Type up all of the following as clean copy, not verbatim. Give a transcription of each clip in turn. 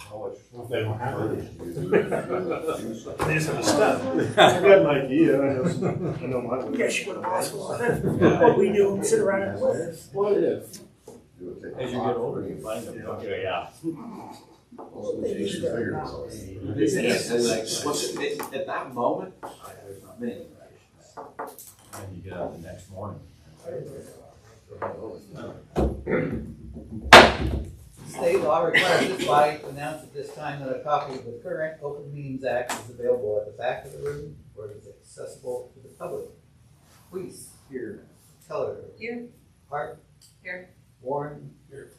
They don't have it. They just have a step. I got an idea. I know my way. You guys should go to law school. What we do and sit around and live. What if? As you get older, you find them. Okay, yeah. They use their Figures. knowledge. At that moment, there's not many interactions. And you get up the next morning. State law requires this body to announce at this time that a copy of the current Open Meetings Act is available at the back of the room where it is accessible to the public. Please, here. Teller. Here. Hart. Here. Warren. Here.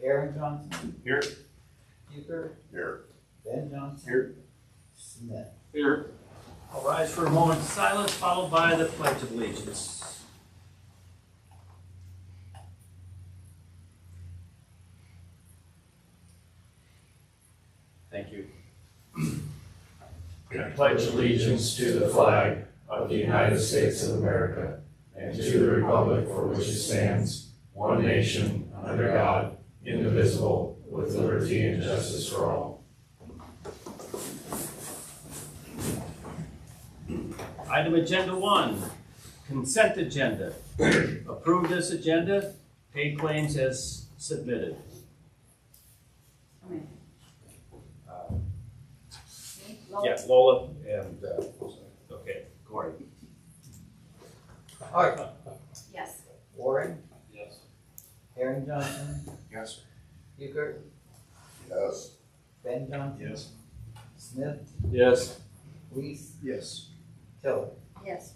Aaron Johnson. Here. Bucher. Here. Ben Johnson. Here. Smith. Here. I'll rise for a moment of silence, followed by the Pledge of Allegiance. Thank you. I pledge allegiance to the flag of the United States of America and to the republic for which it stands, one nation, under God, indivisible, with liberty and justice for all. Item agenda 1, consent agenda. Approve this agenda, pay claims as submitted. Yeah, Lola and, okay, Corey. Hart. Yes. Warren. Yes. Aaron Johnson. Yes. Bucher. Yes. Ben Johnson. Yes. Smith. Yes. Weiss. Yes. Tiller. Yes.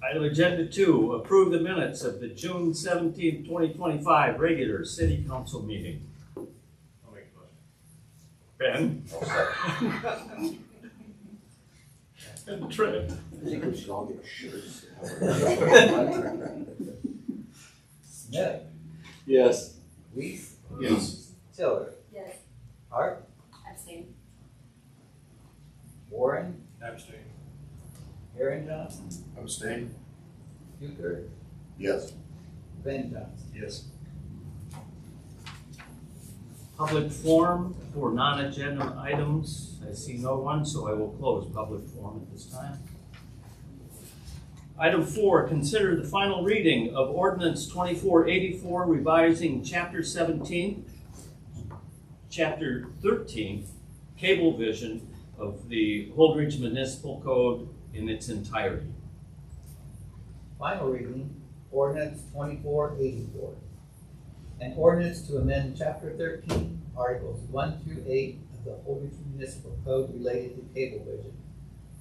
Item agenda 2, approve the minutes of the June 17, 2025 regular city council meeting. I'll make a motion. Ben? I'll And Trent. I think we should all get shirts. Smith. Yes. Weiss. Yes. Tiller. Yes. Hart. Abstain. Warren. Abstain. Aaron Johnson. Abstain. Bucher. Yes. Ben Johnson. Yes. Public forum for non-agenda items. I see no one, so I will close public forum at this time. Item 4, consider the final reading of ordinance 2484 revising chapter 17, chapter 13, Cablevision of the Holdridge Municipal Code in its entirety. Final reading, ordinance 2484. An ordinance to amend chapter 13, articles 1 through 8 of the Holdridge Municipal Code related to Cablevision,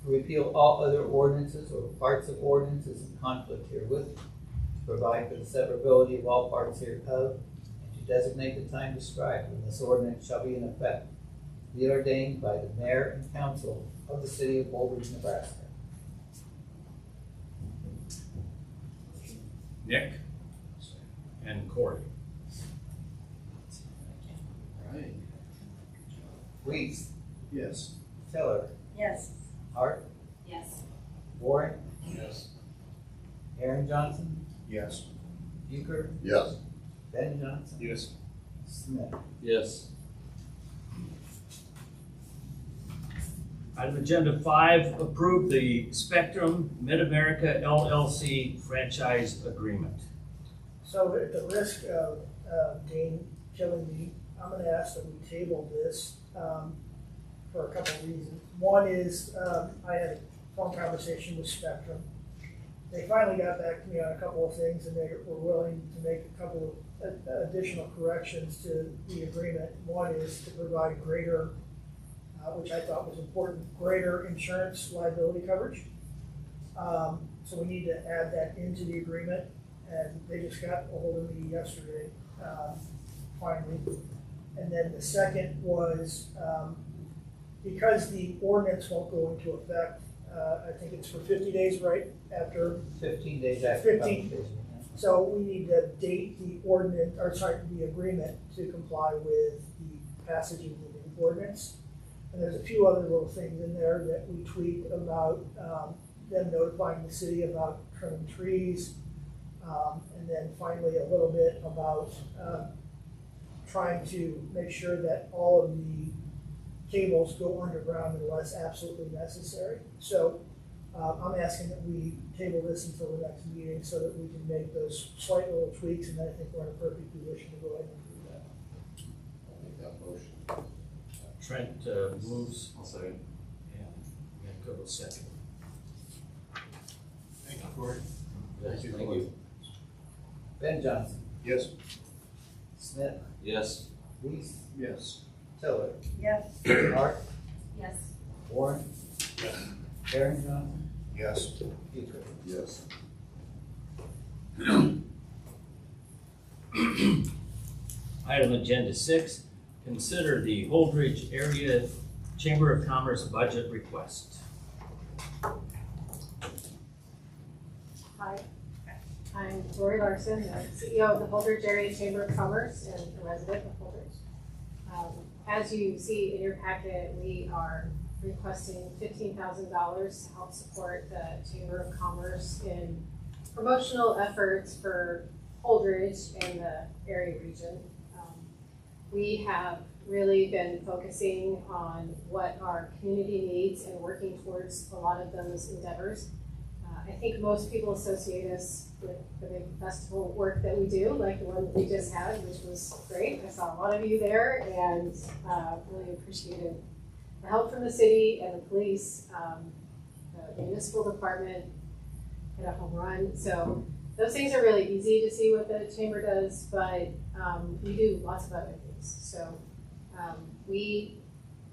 to repeal all other ordinances or parts of ordinances in conflict herewith, to provide for the severability of all parts hereof, and to designate the time described when this ordinance shall be in effect, be ordained by the mayor and council of the city of Holdridge, Nebraska. Nick and Corey. Right. Weiss. Yes. Tiller. Yes. Hart. Yes. Warren. Yes. Aaron Johnson. Yes. Bucher. Yes. Ben Johnson. Yes. Smith. Yes. Item agenda 5, approve the Spectrum Mid-America LLC franchise agreement. So at the risk of Dane killing me, I'm gonna ask that we table this for a couple of reasons. One is I had a phone conversation with Spectrum. They finally got back to me on a couple of things, and they were willing to make a couple of additional corrections to the agreement. One is to provide greater, which I thought was important, greater insurance liability coverage. So we need to add that into the agreement, and they just got a hold of me yesterday, finally. And then the second was, because the ordinance won't go into effect, I think it's for 50 days, right, after, 15 days after 15. publication. so we need to date the ordinance, or sorry, the agreement to comply with the passage of the new ordinance. And there's a few other little things in there that we tweaked about them notifying the city about trimming trees. And then finally a little bit about trying to make sure that all of the cables go underground unless absolutely necessary. So I'm asking that we table this until the next meeting so that we can make those slight little tweaks, and I think we're in a perfect position to go ahead and do that. I'll make that motion. Trent moves, I'll second. and Go will second. Thank you, Corey. Yes, thank you. Ben Johnson, Yes. Smith, Yes. Reese, Yes. Tiller, Yes. Hart, Yes. Warren, Yes. Aaron Johnson, Yes. Petrie. Yes. Item agenda 6, consider the Holdridge Area Chamber of Commerce budget request. Hi, I'm Lori Larson, the CEO of the Holdridge Area Chamber of Commerce and a resident of Holdridge. As you see in your packet, we are requesting $15,000 to help support the Chamber of Commerce in promotional efforts for Holdridge and the area region. We have really been focusing on what our community needs and working towards a lot of those endeavors. I think most people associate us with the big festival work that we do, like the one that we just had, which was great. I saw a lot of you there and really appreciated the help from the city and the police, the municipal department, hit a home run. So those things are really easy to see what the chamber does, but we do lots of other things. So we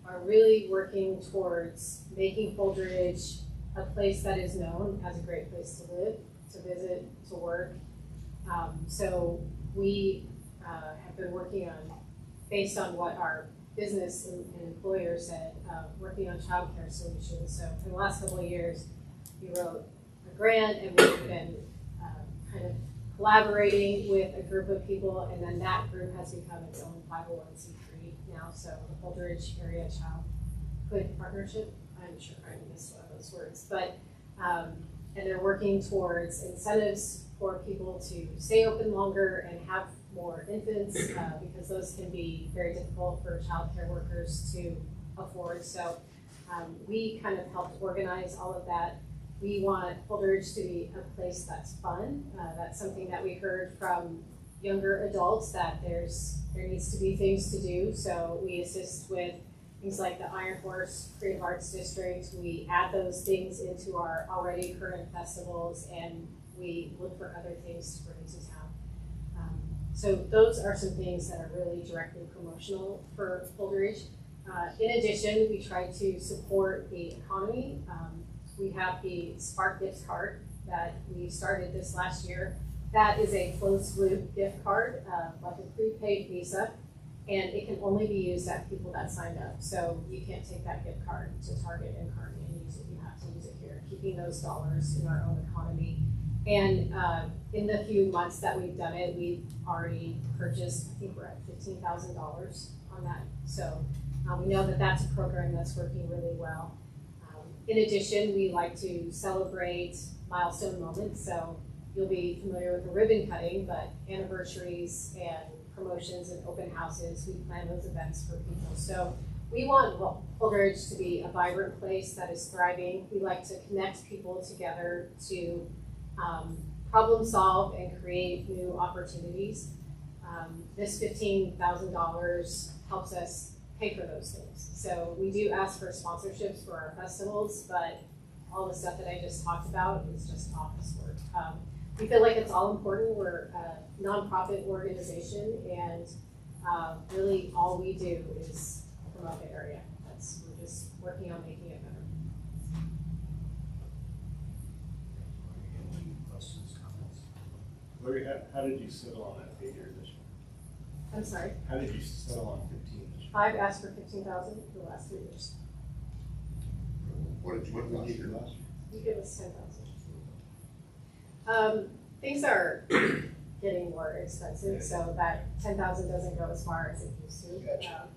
are really working towards making Holdridge a place that is known as a great place to live, to visit, to work. So we have been working on, based on what our business and employer said, working on childcare solutions. So for the last couple of years, we wrote a grant and we've been kind of collaborating with a group of people, and then that group has become its own 501c3 now. So the Holdridge Area Childhood Partnership, I'm sure I missed one of those words, but and they're working towards incentives for people to stay open longer and have more infants because those can be very difficult for childcare workers to afford. So we kind of helped organize all of that. We want Holdridge to be a place that's fun. That's something that we heard from younger adults, that there needs to be things to do. So we assist with things like the Iron Horse Creative Arts District. We add those things into our already current festivals, and we look for other things to bring to town. So those are some things that are really directly promotional for Holdridge. In addition, we try to support the economy. We have the Spark Gift Card that we started this last year. That is a closed loop gift card, like a prepaid Visa, and it can only be used at people that signed up. So you can't take that gift card to Target and Kearney and use it. You have to use it here, keeping those dollars in our own economy. And in the few months that we've done it, we've already purchased, I think we're at $15,000 on that. So we know that that's a program that's working really well. In addition, we like to celebrate milestone moments. So you'll be familiar with the ribbon cutting, but anniversaries and promotions and open houses, we plan those events for people. So we want Holdridge to be a vibrant place that is thriving. We like to connect people together to problem solve and create new opportunities. This $15,000 helps us pay for those things. So we do ask for sponsorships for our festivals, but all the stuff that I just talked about is just office work. We feel like it's all important. We're a nonprofit organization, and really all we do is promote the area. We're just working on making it better. Any questions, comments? Larry, how did you settle on that figure this year? I'm sorry. How did you settle on 15 this year? I've asked for $15,000 for the last 3 years. What did you give your last? You give us $10,000. Things are getting more expensive, so that $10,000 doesn't go as far as it used to. Gotcha.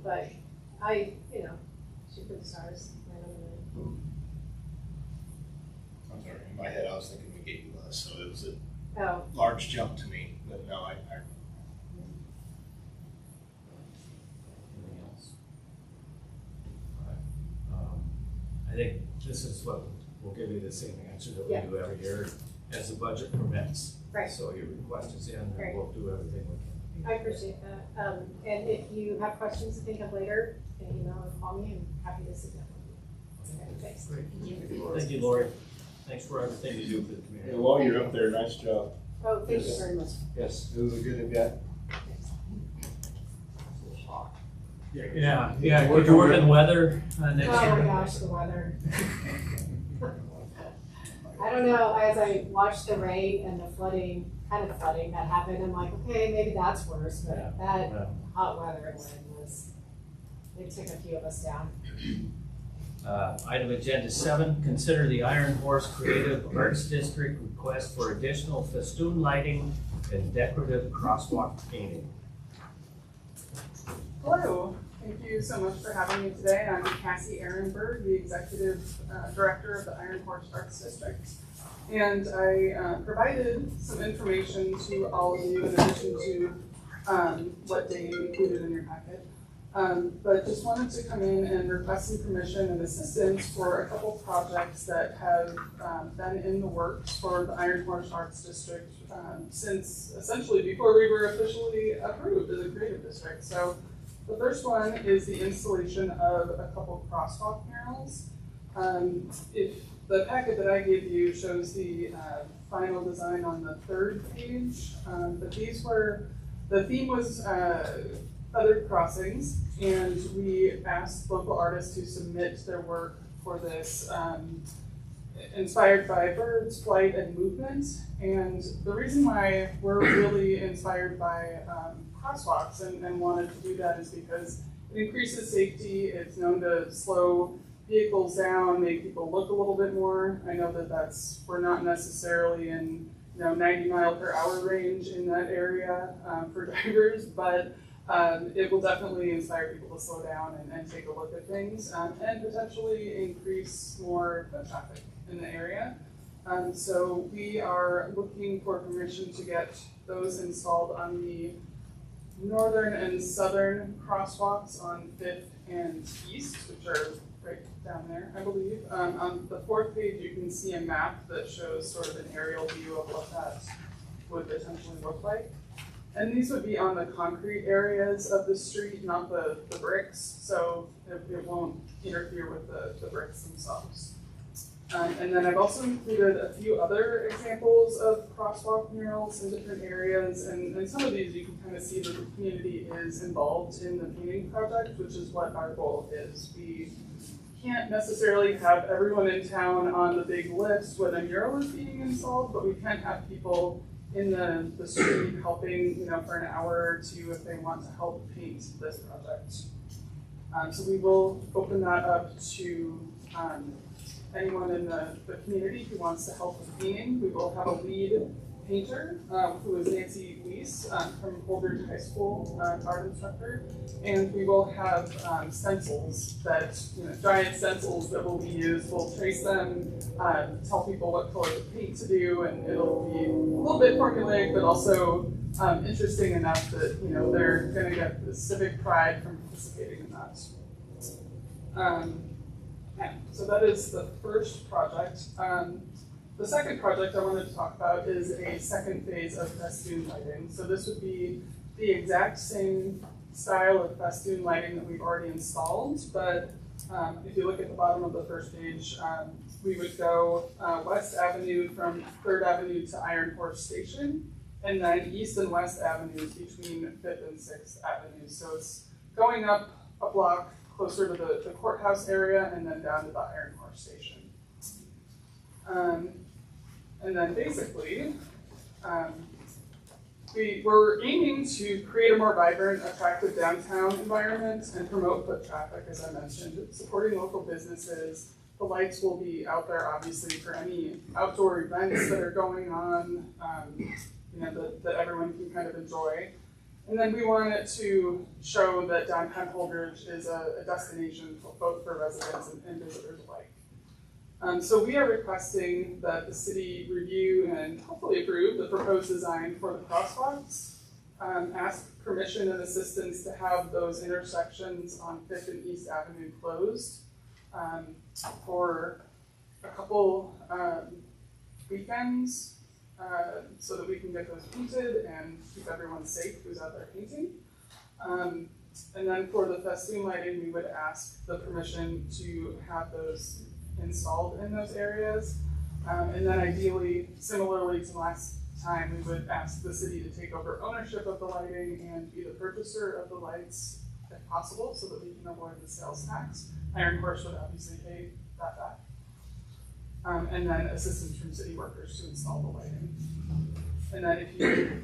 But I, shoot for the stars. Land on the moon. I'm sorry, in my head I was thinking we gave you less, so it was a Oh, large jump to me, but no, think this is what, we'll give you the same answer that we Yeah. do every year as the budget permits. Right. So your request is in, Right. and we'll do everything we can. I appreciate that. And if you have questions to think of later, you can email or call me. I'm happy to sit down with you. Okay, thanks. Thank you, Lori. Thanks for everything you do for the And community. while you're up there, nice job. Oh, thank you very much. Yes. It was a good event. Yeah, could you work in weather next Oh year? my gosh, the weather. I don't know, as I watched the rain and the flooding that happened, I'm like, okay, maybe that's worse, Yeah. but that Yeah. hot weather and wind was, it took a few of us down. Item agenda 7, consider the Iron Horse Creative Arts District request for additional festoon lighting and decorative crosswalk painting. Hello, thank you so much for having me today. I'm Cassie Ehrenberg, the Executive Director of the Iron Horse Arts District. And I provided some information to all of you in addition to what Dave included in your packet. But just wanted to come in and request some permission and assistance for a couple projects that have been in the works for the Iron Horse Arts District since essentially before we were officially approved as a creative district. So the first one is the installation of a couple crosswalk murals. If the packet that I gave you shows the final design on the 3rd page, but these were, the theme was feathered crossings, and we asked local artists to submit their work for this, inspired by birds, flight, and movement. And the reason why we're really inspired by crosswalks and wanted to do that is because it increases safety. It's known to slow vehicles down, make people look a little bit more. I know that we're not necessarily in 90-mile-per-hour range in that area for drivers, but it will definitely inspire people to slow down and take a look at things and potentially increase more foot traffic in the area. So we are looking for permission to get those installed on the northern and southern crosswalks on 5th and East, which are right down there, I believe. On the 4th page, you can see a map that shows sort of an aerial view of what that would potentially look like. And these would be on the concrete areas of the street, not the bricks, so it won't interfere with the bricks themselves. And then I've also included a few other examples of crosswalk murals in different areas, and some of these you can kind of see that the community is involved in the painting project, which is what our goal is. We can't necessarily have everyone in town on the big list when a mural is being installed, but we can have people in the street helping, for an hour or two if they want to help paint this project. So we will open that up to anyone in the community who wants to help with painting. We will have a lead painter, who is Nancy Weiss from Holdridge High School, art instructor. And we will have stencils that, giant stencils that will be used. We'll trace them, tell people what color of paint to do, and it'll be a little bit formulaic, but also interesting enough that, they're gonna get the civic pride from participating in that. Yeah, so that is the first project. The second project I wanted to talk about is a second phase of festoon lighting. So this would be the exact same style of festoon lighting that we've already installed, but if you look at the bottom of the first page, we would go West Avenue from 3rd Avenue to Iron Horse Station, and then East and West Avenues between 5th and 6th Avenues. So it's going up a block closer to the courthouse area and then down to the Iron Horse Station. And then basically, we're aiming to create a more vibrant, attractive downtown environment and promote foot traffic, as I mentioned, supporting local businesses. The lights will be out there, obviously, for any outdoor events that are going on, that everyone can kind of enjoy. And then we want it to show that downtown Holdridge is a destination both for residents and visitors alike. So we are requesting that the city review and hopefully approve the proposed design for the crosswalks. Ask permission and assistance to have those intersections on 5th and East Avenue closed. for a couple weekends so that we can get those painted and keep everyone safe who's out there painting. And then for the festoon lighting, we would ask the permission to have those installed in those areas. And then ideally, similarly to last time, we would ask the city to take over ownership of the lighting and be the purchaser of the lights if possible, so that we can avoid the sales tax. Iron Horse would obviously pay that back. And then assistance from city workers to install the lighting. And then if you,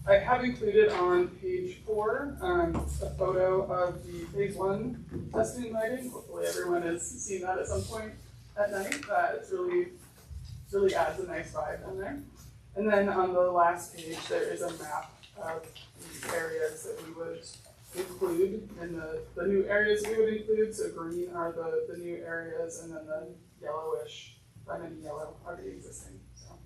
I have included on page 4 a photo of the phase 1 festoon lighting. Hopefully everyone has seen that at some point at night. It's really adds a nice vibe in there. And then on the last page, there is a map of the areas that we would include, and the new areas we would include. So green are the new areas, and then the yellowish, lemon yellow are the existing. So.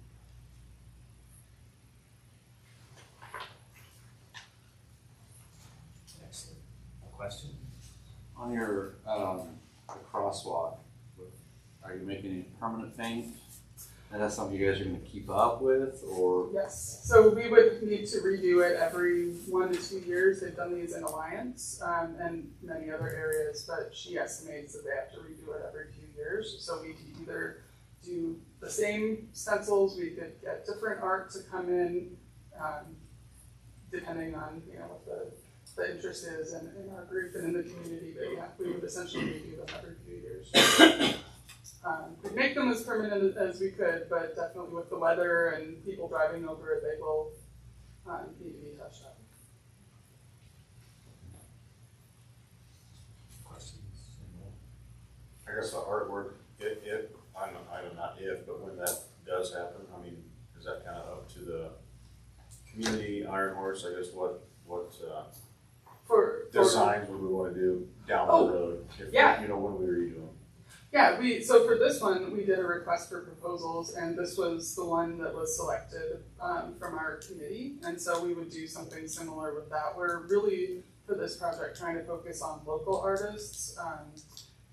Excellent. Question? On your the crosswalk, are you making any permanent paint? And that's something you guys are going to keep up with, or? Yes, so we would need to redo it every 1 to 2 years. They've done these in Alliance and many other areas, but she estimates that they have to redo it every few years. So we could either do the same stencils, we could get different art to come in, depending on what the interest is in our group and in the community. But yeah, we would essentially redo them every few years. We'd make them as permanent as we could, but definitely with the weather and people driving over it, they will need to be touched up. Questions? I guess the artwork, I don't know, not if, but when that does happen, I mean, is that kind of up to the community, Iron Horse, I guess, what For designs would we want to do down the road? If, yeah. When we redo them. Yeah, so for this one, we did a request for proposals, and this was the one that was selected from our committee. And so we would do something similar with that. We're really, for this project, trying to focus on local artists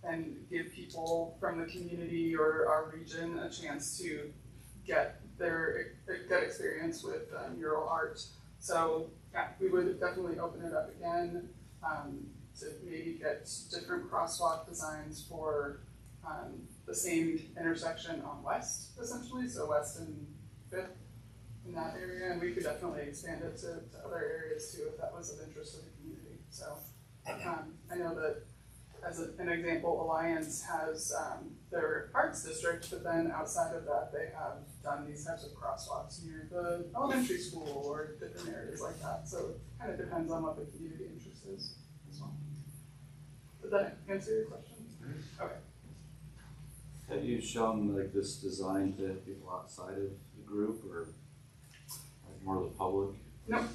and give people from the community or our region a chance to get experience with mural art. So yeah, we would definitely open it up again to maybe get different crosswalk designs for the same intersection on West, essentially, so West and 5th in that area, and we could definitely expand it to other areas too if that was of interest to the community. So I know that as an example, Alliance has their arts district, but then outside of that they have done these types of crosswalks near the elementary school or different areas like that. So it kind of depends on what the community interest is as well. Did that answer your question? Okay. Have you shown like this design to people outside of the group, or like more of the public? No. I'm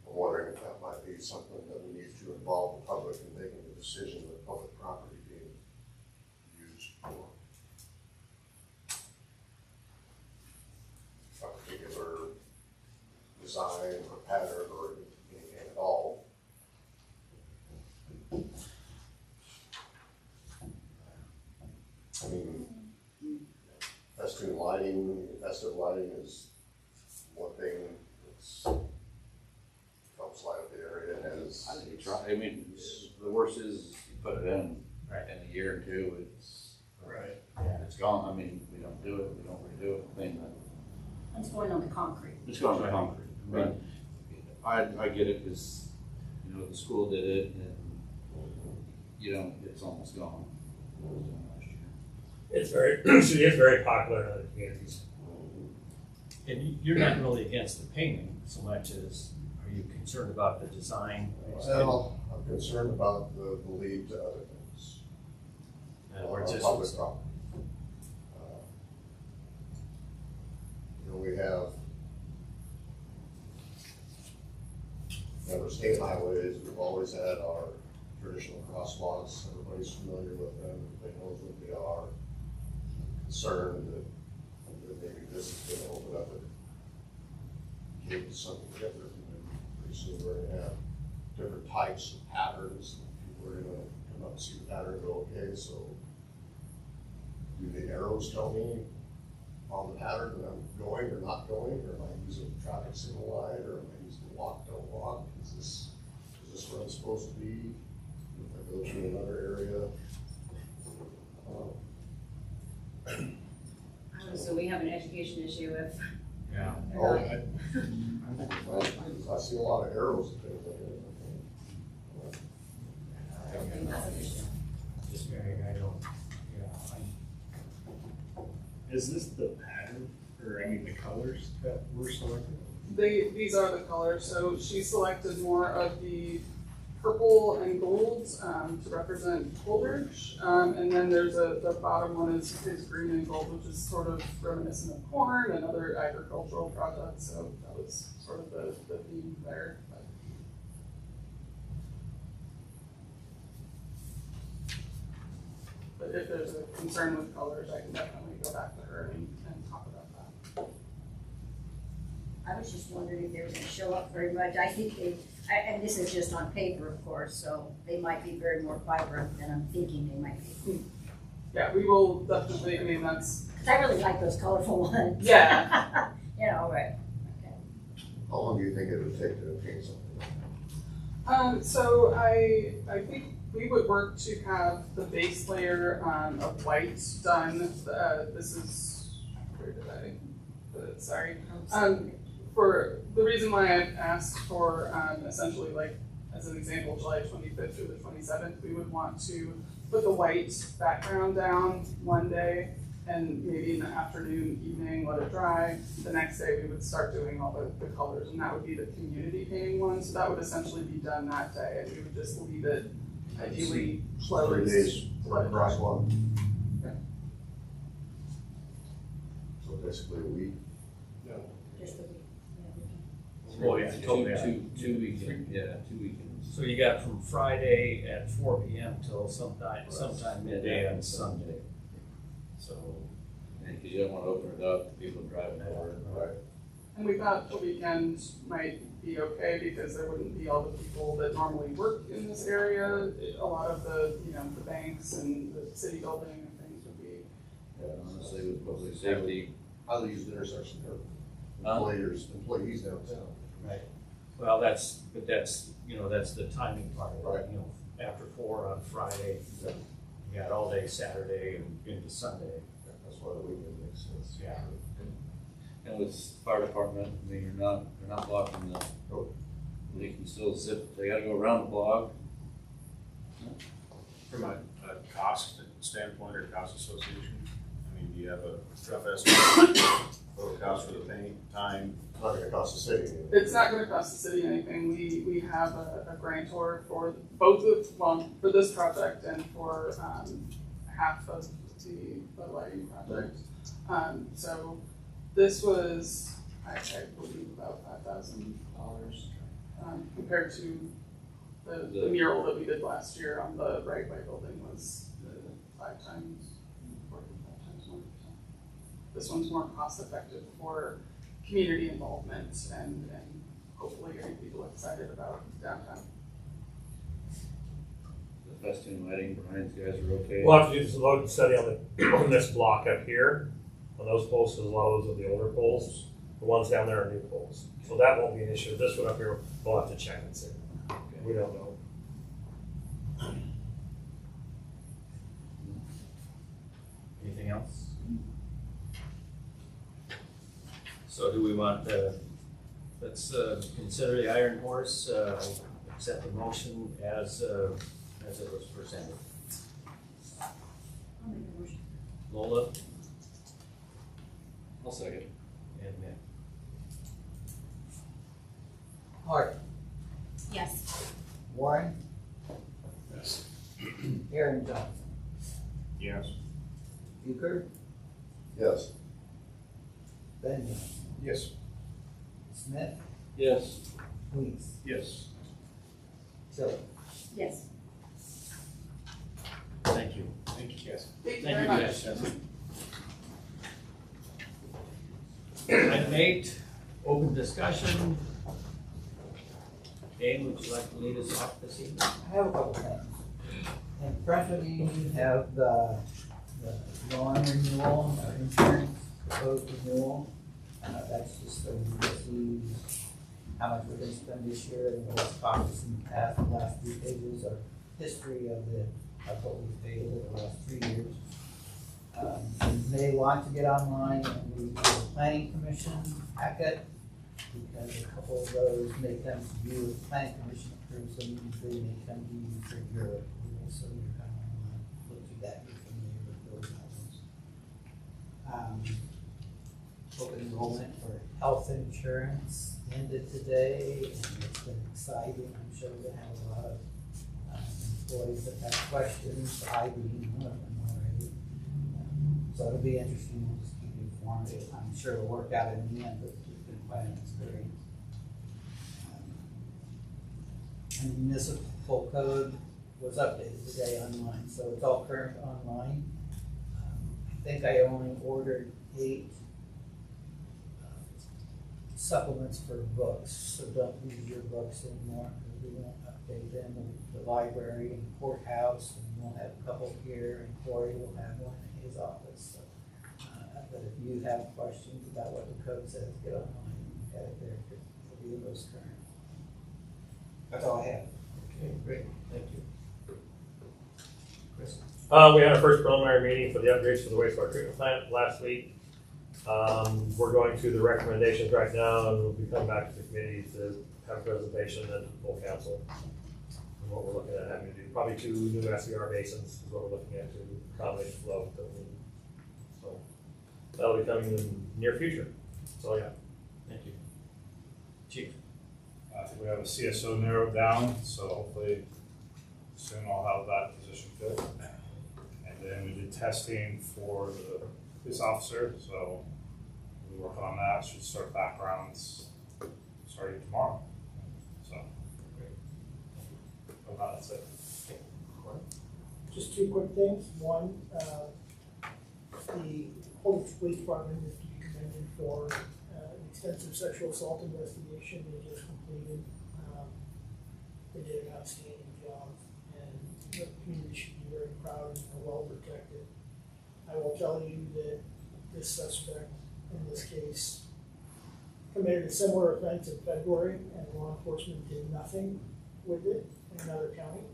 wondering if that might be something that we need to involve the public in making the decision of public property being used for a particular design or pattern or anything at all. I mean, festoon lighting, festive lighting is one thing that's helps light up the area and has. I think you try. I mean, the worst is you put it in in a year or two, it's Right. it's gone. I mean, we don't do it, we don't redo it. Thing that It's going on the concrete. it's gone to concrete. But I get it because the school did it, and it's almost gone. It was done last year. It's very popular in other communities. And you're not really against the painting so much as, are you concerned about the design? Well, I'm concerned about the lead to other things. In other words, on this public was- property. We have state highways, we've always had our traditional crosswalks, everybody's familiar with them, everybody knows what they are. Concerned that maybe this is gonna open up a gate to something different, and then pretty soon we're gonna have different types of patterns, people are gonna come come up and see the pattern, go, okay, so do the arrows tell me on the pattern that I'm going or not going, or am I using the traffic signal light, or am I using walk, don't walk? Is this where I'm supposed to be? If I go to another area? So we have an education issue if. Yeah. Oh, I see a lot of arrows and things like that. I don't think that's an issue. Just very, I don't, Is this the pattern, or I mean the colors that were selected? These are the colors, so she selected more of the purple and gold to represent Holdridge. And then there's the bottom one is green and gold, which is sort of reminiscent of corn and other agricultural products. So that was sort of the theme there. But if there's a concern with colors, I can definitely go back to her and talk about that. I was just wondering if they were gonna show up very much. I think and this is just on paper, of course, so they might be very more vibrant than I'm thinking they might be. Yeah, we will definitely, I mean, that's, Cause I really like those colorful ones. yeah. You know, right, okay. How long do you think it would take to paint something? So I think we would work to have the base layer of white done. This is, where did I put it? Sorry. For the reason why I asked for essentially, like, as an example, July 25th through the 27th, we would want to put the white background down one day, and maybe in the afternoon, evening, let it dry. The next day, we would start doing all the colors, and that would be the community painting one. So that would essentially be done that day, and we would just leave it ideally 3 closed. days Let it dry. crosswalk. Yeah. So basically a week. Just the, oh, yeah, totally. Two weekends, yeah, 2 weekends. So you got from Friday at 4 PM till sometime midday on Sunday. So, And because you don't want to open it up to people driving over. Right. And we thought the weekend might be okay because there wouldn't be all the people that normally work in this area. A lot of the, the banks and the city building and things would be. Yeah, honestly, with public safety. How do they use the intersection there? Huh? Employees downtown. well, that's the timing part of Right. it, after 4 on Friday, you got all day Saturday and into Sunday. That's why the weekend makes sense. Yeah. And with fire department, I mean, they're not blocking the, they can still zip, they gotta go around the block. From a cost standpoint or cost association, I mean, do you have a rough estimate of the cost for the paint, time? It's not gonna cost the city anything. It's not gonna cost the city anything. We have a grantor for both for this project and for half of the lighting project. So this was, I believe, about $5,000 compared to the mural that we did last year on the right way building was 5 times more. So this one's more cost effective for community involvement and hopefully getting people excited about downtown. The festoon lighting, Brian's guys are okay. We'll have to do this load study on this block up here, on those poles, because a lot of those are the older poles. The ones down there are new poles. So that won't be an issue. This one up here, we'll have to check and see. We don't know. Anything else? So do we want, let's consider the Iron Horse, accept the motion as it was presented. I'll make a motion. Lola I'll second. and Nick. Hart, Yes. Warren, Yes. Aaron Johnson, Yes. Euchre, Yes. Benjamin, Yes. Smith, Yes. Weiss, Yes. Tiller. Yes. Thank you. Thank you, Cassie. Thank you Thank very you, much. guys. Item 8, open discussion. Dane, would you like to lead us off this evening? I have a couple things. In front of you, you have the lawn renewal, insurance proposed renewal. That's just so you can see how much we're gonna spend this year and what's cost us in the past. The last 3 pages are history of what we've paid over the last 3 years. You may want to get online and read the planning commission packet, because a couple of those may come to you with planning commission approved, so they may come to you for your approval, so you're kind of want to look through that, you're familiar with those items. Open enrollment for health insurance ended today, and it's been exciting. I'm sure we're gonna have a lot of employees that have questions, I being one of them already. So it'll be interesting, we'll just keep you informed. I'm sure it'll work out in the end, but it's been quite an experience. And the municipal code was updated today online, so it's all current online. I think I only ordered 8 supplements for books, so don't use your books anymore, because we won't update them. The library and courthouse, and we'll have a couple here, and Corey will have one in his office. So, but if you have questions about what the code says, get online and look at it there, because it'll be the most current. That's all I have. Okay, great, thank you. Chris? We had our first preliminary meeting for the upgrades for the wastewater treatment plant last week. We're going through the recommendations right now, and we'll be coming back to the committee to have a presentation and full council. And what we're looking at having to do, probably 2 new SCR basins is what we're looking at to accommodate the flow that we need. So that'll be coming in the near future. So yeah. Thank you. Chief? I think we have a CSO narrowed down, so hopefully soon I'll have that position filled. And then we did testing for the police officer, so we're working on that. Should start backgrounds starting tomorrow. So, that's it. Just 2 quick things. One, the Holdridge Police Department is to be commended for an extensive sexual assault investigation they just completed. They did an outstanding job, and the community should be very proud and they're well protected. I will tell you that this suspect in this case committed a similar offense in February, and law enforcement did nothing with it in another county.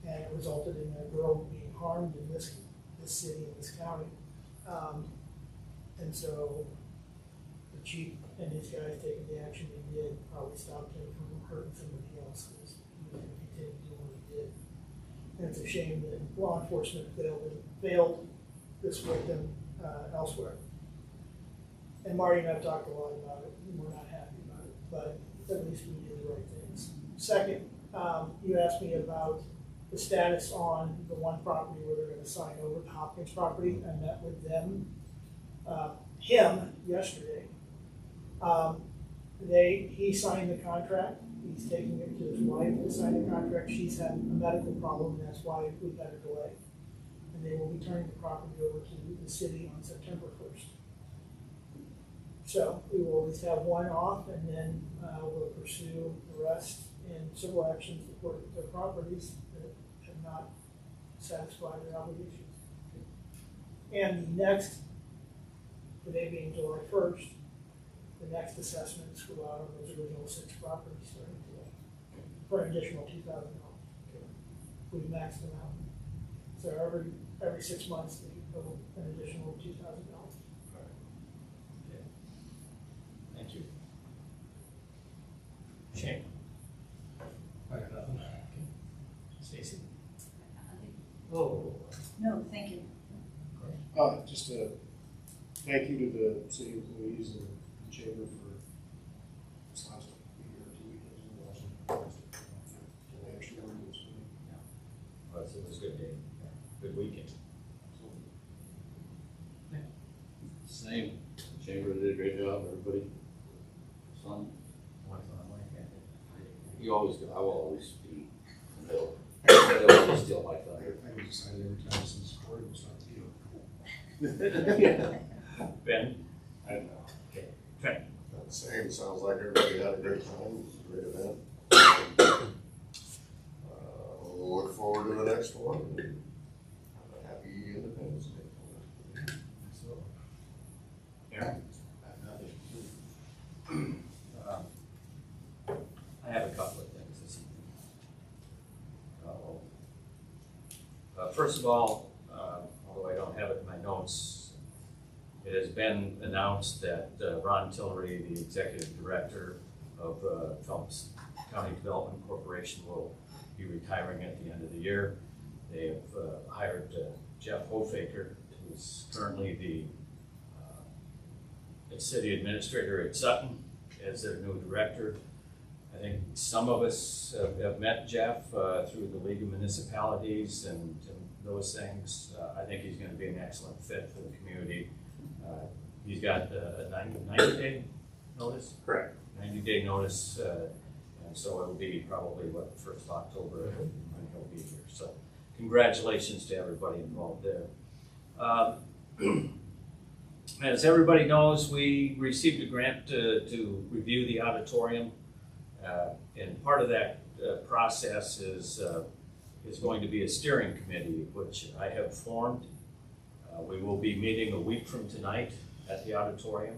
And it resulted in a girl being harmed in this city, in this county. And so the chief and his guys taking the action they did probably stopped him from hurting somebody else, because he was going to continue doing what he did. And it's a shame that law enforcement failed this victim elsewhere. And Marty and I have talked a lot about it, and we're not happy about it, but at least we did the right things. Second, you asked me about the status on the one property where they're going to sign over the Hopkins property. I met with him yesterday. He signed the contract. He's taking it to his wife to sign the contract. She's had a medical problem, and that's why we've had a delay. And they will be turning the property over to the city on September 1st. So we will at least have one off, and then we'll pursue the rest in civil actions for their properties that have not satisfied their obligations. And the next, today being July 1st, the next assessments go out on those original 6 properties starting today for an additional $2,000. We've maxed them out. So every 6 months, they go an additional $2,000. Thank you. Shane? I got nothing. Stacy? Oh. No, thank you. Just a thank you to the city employees and the chamber for this last year or 2 weekends in Washington. The extra work was Well, it was a good day, good weekend. Same. Chamber did a great job, everybody. Son, you always do. I will always be in the middle. They'll always steal my thunder. I was excited every time since Corey was on the Ben? I don't know. Okay. Trent? Not the same. Sounds like everybody had a great time. It was a great event. We'll look forward to the next one, and have a happy Independence Day. I have a couple of things this evening. First of all, although I don't have it in my notes, it has been announced that Ron Tillery, the executive director of Phelps County Development Corporation, will be retiring at the end of the year. They have hired Jeff Hofaker, who's currently the city administrator at Sutton, as their new director. I think some of us have met Jeff through the League of Municipalities and those things. I think he's going to be an excellent fit for the community. He's got a 90-day notice? Correct. 90-day notice, and so it'll be probably, what, the 1st of October when he'll be here. So congratulations to everybody involved there. As everybody knows, we received a grant to review the auditorium. And part of that process is going to be a steering committee, which I have formed. We will be meeting a week from tonight at the auditorium.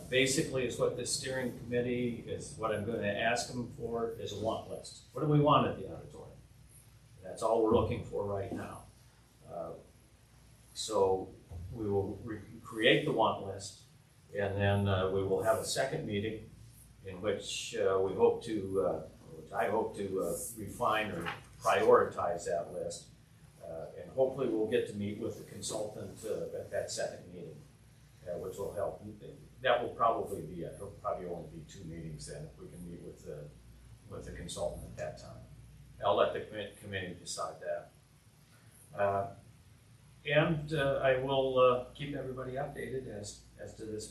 Basically, it's what the steering committee is, what I'm going to ask them for is a want list. What do we want at the auditorium? That's all we're looking for right now. So we will create the want list, and then we will have a second meeting in which we hope to, which I hope to refine or prioritize that list. And hopefully we'll get to meet with the consultant at that second meeting, which will help. That will probably be it. It'll probably only be 2 meetings then if we can meet with the consultant at that time. I'll let the committee decide that. And I will keep everybody updated as to this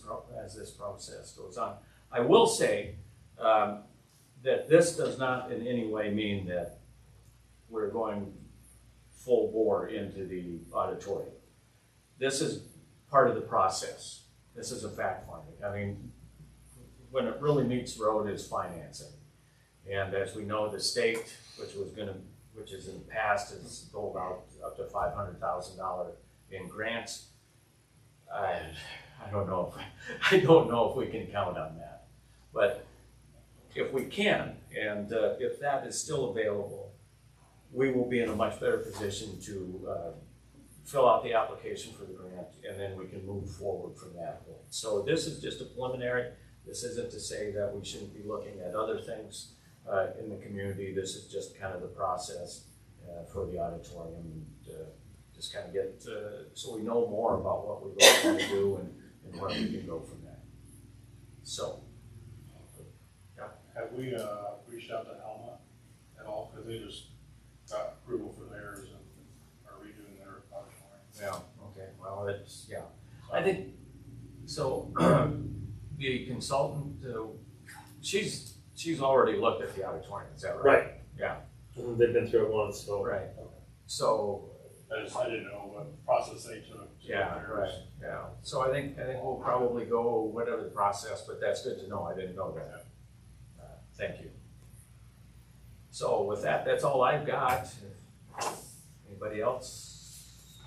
process goes on. I will say that this does not in any way mean that we're going full bore into the auditorium. This is part of the process. This is a fact finding. I mean, when it really meets the road is financing. And as we know, the state, which is in the past, has doled out up to $500,000 in grants. I don't know if we can count on that. But if we can, and if that is still available, we will be in a much better position to fill out the application for the grant, and then we can move forward from that point. So this is just a preliminary. This isn't to say that we shouldn't be looking at other things in the community. This is just kind of the process for the auditorium, and just kind of get so we know more about what we're going to do and where we can go from there. So, yeah. Have we reached out to Alma at all? Because they just got approval for theirs and are redoing their auditorium. Yeah, okay, well, it's, yeah. I think, so, the consultant, she's already looked at the auditorium, is that right? Right. Yeah. They've been through it once, so. Right. So. I didn't know what process they took. Yeah, right, yeah. So I think we'll probably go whatever the process, but that's good to know, I didn't know that. Thank you. So with that, that's all I've got. Anybody else?